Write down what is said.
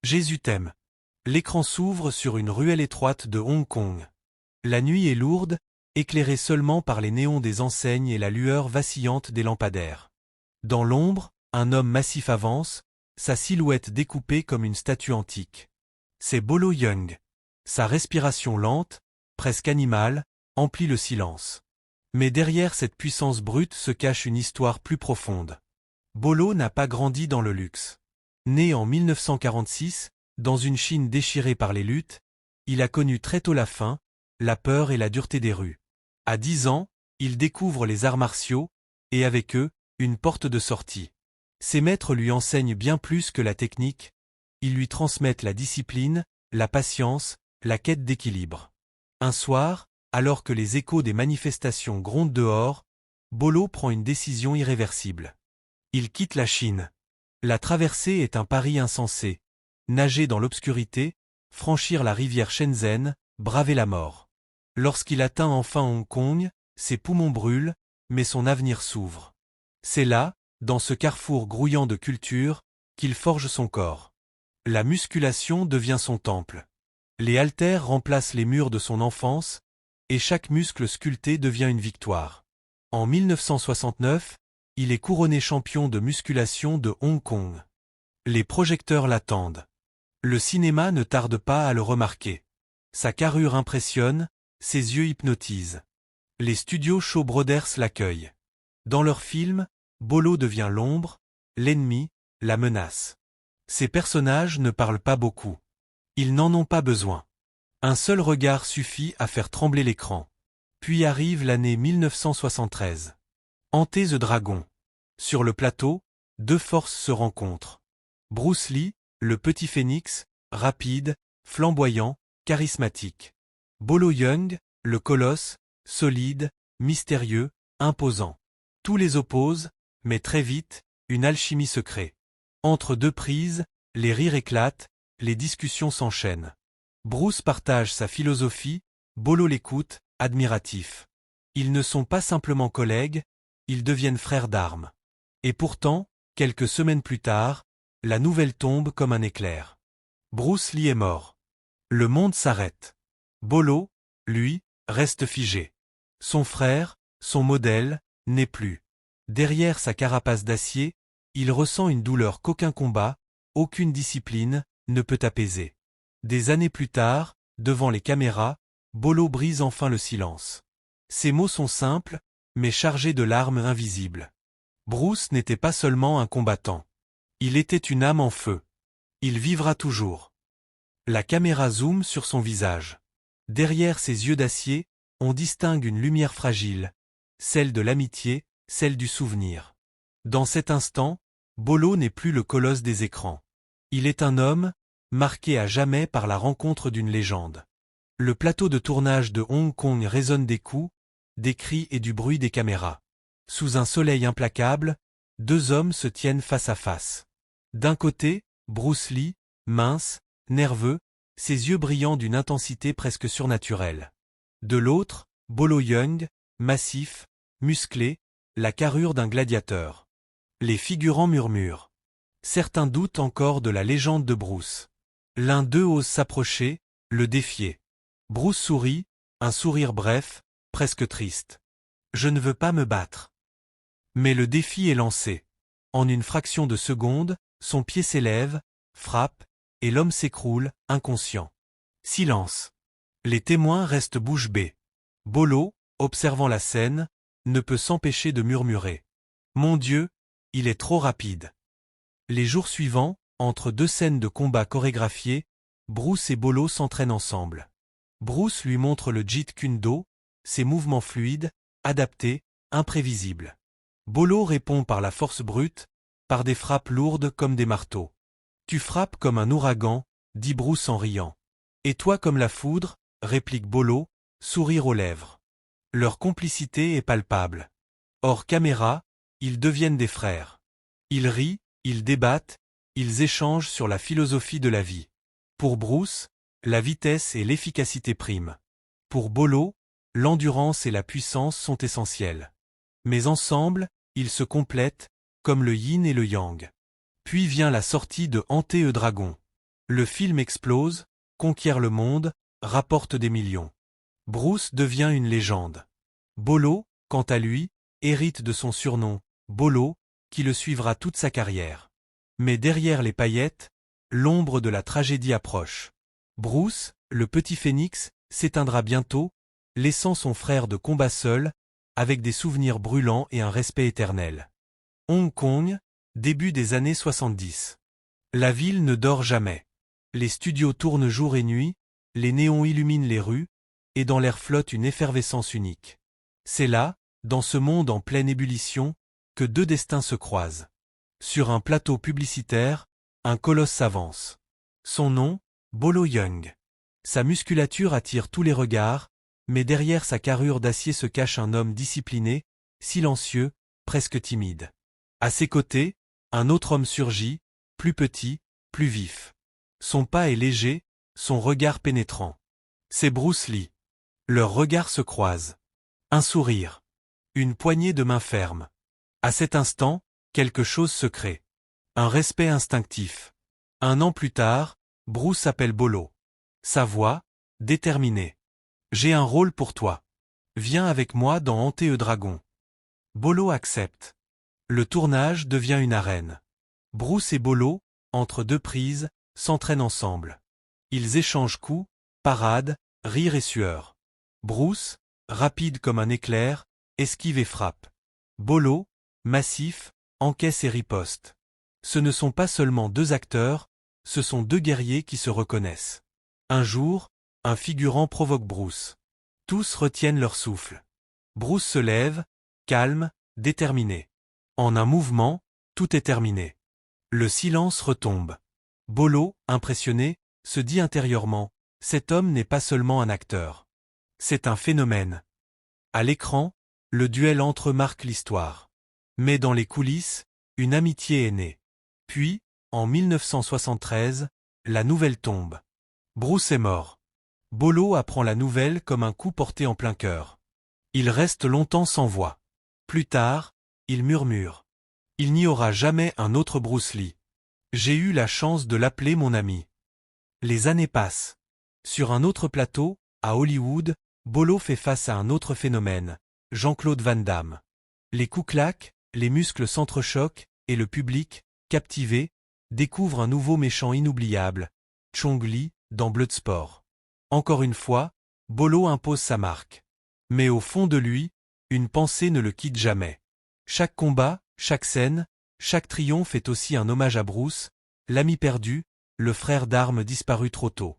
Jésus t'aime. L'écran s'ouvre sur une ruelle étroite de Hong Kong. La nuit est lourde, éclairée seulement par les néons des enseignes et la lueur vacillante des lampadaires. Dans l'ombre, un homme massif avance, sa silhouette découpée comme une statue antique. C'est Bolo Yeung. Sa respiration lente, presque animale, emplit le silence. Mais derrière cette puissance brute se cache une histoire plus profonde. Bolo n'a pas grandi dans le luxe. Né en 1946, dans une Chine déchirée par les luttes, il a connu très tôt la faim, la peur et la dureté des rues. À 10 ans, il découvre les arts martiaux, et avec eux, une porte de sortie. Ses maîtres lui enseignent bien plus que la technique, ils lui transmettent la discipline, la patience, la quête d'équilibre. Un soir, alors que les échos des manifestations grondent dehors, Bolo prend une décision irréversible. Il quitte la Chine. La traversée est un pari insensé. Nager dans l'obscurité, franchir la rivière Shenzhen, braver la mort. Lorsqu'il atteint enfin Hong Kong, ses poumons brûlent, mais son avenir s'ouvre. C'est là, dans ce carrefour grouillant de culture, qu'il forge son corps. La musculation devient son temple. Les haltères remplacent les murs de son enfance, et chaque muscle sculpté devient une victoire. En 1969, il est couronné champion de musculation de Hong Kong. Les projecteurs l'attendent. Le cinéma ne tarde pas à le remarquer. Sa carrure impressionne, ses yeux hypnotisent. Les studios Shaw Brothers l'accueillent. Dans leurs films, Bolo devient l'ombre, l'ennemi, la menace. Ses personnages ne parlent pas beaucoup. Ils n'en ont pas besoin. Un seul regard suffit à faire trembler l'écran. Puis arrive l'année 1973. Enter the Dragon. Sur le plateau, deux forces se rencontrent. Bruce Lee, le petit phénix, rapide, flamboyant, charismatique. Bolo Yeung, le colosse, solide, mystérieux, imposant. Tous les opposent, mais très vite, une alchimie se crée. Entre deux prises, les rires éclatent, les discussions s'enchaînent. Bruce partage sa philosophie, Bolo l'écoute, admiratif. Ils ne sont pas simplement collègues, ils deviennent frères d'armes. Et pourtant, quelques semaines plus tard, la nouvelle tombe comme un éclair. Bruce Lee est mort. Le monde s'arrête. Bolo, lui, reste figé. Son frère, son modèle, n'est plus. Derrière sa carapace d'acier, il ressent une douleur qu'aucun combat, aucune discipline, ne peut apaiser. Des années plus tard, devant les caméras, Bolo brise enfin le silence. Ses mots sont simples, mais chargés de larmes invisibles. Bruce n'était pas seulement un combattant. Il était une âme en feu. Il vivra toujours. La caméra zoome sur son visage. Derrière ses yeux d'acier, on distingue une lumière fragile, celle de l'amitié, celle du souvenir. Dans cet instant, Bolo n'est plus le colosse des écrans. Il est un homme, marqué à jamais par la rencontre d'une légende. Le plateau de tournage de Hong Kong résonne des coups, des cris et du bruit des caméras. Sous un soleil implacable, deux hommes se tiennent face à face. D'un côté, Bruce Lee, mince, nerveux, ses yeux brillants d'une intensité presque surnaturelle. De l'autre, Bolo Yeung, massif, musclé, la carrure d'un gladiateur. Les figurants murmurent. Certains doutent encore de la légende de Bruce. L'un d'eux ose s'approcher, le défier. Bruce sourit, un sourire bref, presque triste. Je ne veux pas me battre. Mais le défi est lancé. En une fraction de seconde, son pied s'élève, frappe, et l'homme s'écroule, inconscient. Silence. Les témoins restent bouche bée. Bolo, observant la scène, ne peut s'empêcher de murmurer. Mon Dieu, il est trop rapide. Les jours suivants, entre deux scènes de combat chorégraphiées, Bruce et Bolo s'entraînent ensemble. Bruce lui montre le Jeet Kune Do, ses mouvements fluides, adaptés, imprévisibles. Bolo répond par la force brute, par des frappes lourdes comme des marteaux. Tu frappes comme un ouragan, dit Bruce en riant. Et toi comme la foudre, réplique Bolo, sourire aux lèvres. Leur complicité est palpable. Hors caméra, ils deviennent des frères. Ils rient, ils débattent, ils échangent sur la philosophie de la vie. Pour Bruce, la vitesse et l'efficacité priment. Pour Bolo, l'endurance et la puissance sont essentielles. Mais ensemble, ils se complètent, comme le yin et le yang. Puis vient la sortie de Enter the Dragon. Le film explose, conquiert le monde, rapporte des millions. Bruce devient une légende. Bolo, quant à lui, hérite de son surnom, Bolo, qui le suivra toute sa carrière. Mais derrière les paillettes, l'ombre de la tragédie approche. Bruce, le petit phénix, s'éteindra bientôt, laissant son frère de combat seul, avec des souvenirs brûlants et un respect éternel. Hong Kong, début des années 70. La ville ne dort jamais. Les studios tournent jour et nuit, les néons illuminent les rues, et dans l'air flotte une effervescence unique. C'est là, dans ce monde en pleine ébullition, que deux destins se croisent. Sur un plateau publicitaire, un colosse s'avance. Son nom, Bolo Yeung. Sa musculature attire tous les regards, mais derrière sa carrure d'acier se cache un homme discipliné, silencieux, presque timide. À ses côtés, un autre homme surgit, plus petit, plus vif. Son pas est léger, son regard pénétrant. C'est Bruce Lee. Leurs regards se croisent. Un sourire. Une poignée de main ferme. À cet instant, quelque chose se crée. Un respect instinctif. 1 an plus tard, Bruce appelle Bolo. Sa voix, déterminée. J'ai un rôle pour toi. Viens avec moi dans Ante e Dragon. Bolo accepte. Le tournage devient une arène. Bruce et Bolo, entre deux prises, s'entraînent ensemble. Ils échangent coups, parades, rires et sueurs. Bruce, rapide comme un éclair, esquive et frappe. Bolo, massif, encaisse et riposte. Ce ne sont pas seulement deux acteurs, ce sont deux guerriers qui se reconnaissent. Un jour, un figurant provoque Bruce. Tous retiennent leur souffle. Bruce se lève, calme, déterminé. En un mouvement, tout est terminé. Le silence retombe. Bolo, impressionné, se dit intérieurement, cet homme n'est pas seulement un acteur. C'est un phénomène. À l'écran, le duel entre eux marque l'histoire. Mais dans les coulisses, une amitié est née. Puis, en 1973, la nouvelle tombe. Bruce est mort. Bolo apprend la nouvelle comme un coup porté en plein cœur. Il reste longtemps sans voix. Plus tard, il murmure. Il n'y aura jamais un autre Bruce Lee. J'ai eu la chance de l'appeler mon ami. Les années passent. Sur un autre plateau, à Hollywood, Bolo fait face à un autre phénomène, Jean-Claude Van Damme. Les coups claquent, les muscles s'entrechoquent, et le public, captivé, découvre un nouveau méchant inoubliable, Chong Li, dans Bloodsport. Encore une fois, Bolo impose sa marque. Mais au fond de lui, une pensée ne le quitte jamais. Chaque combat, chaque scène, chaque triomphe est aussi un hommage à Bruce, l'ami perdu, le frère d'armes disparu trop tôt.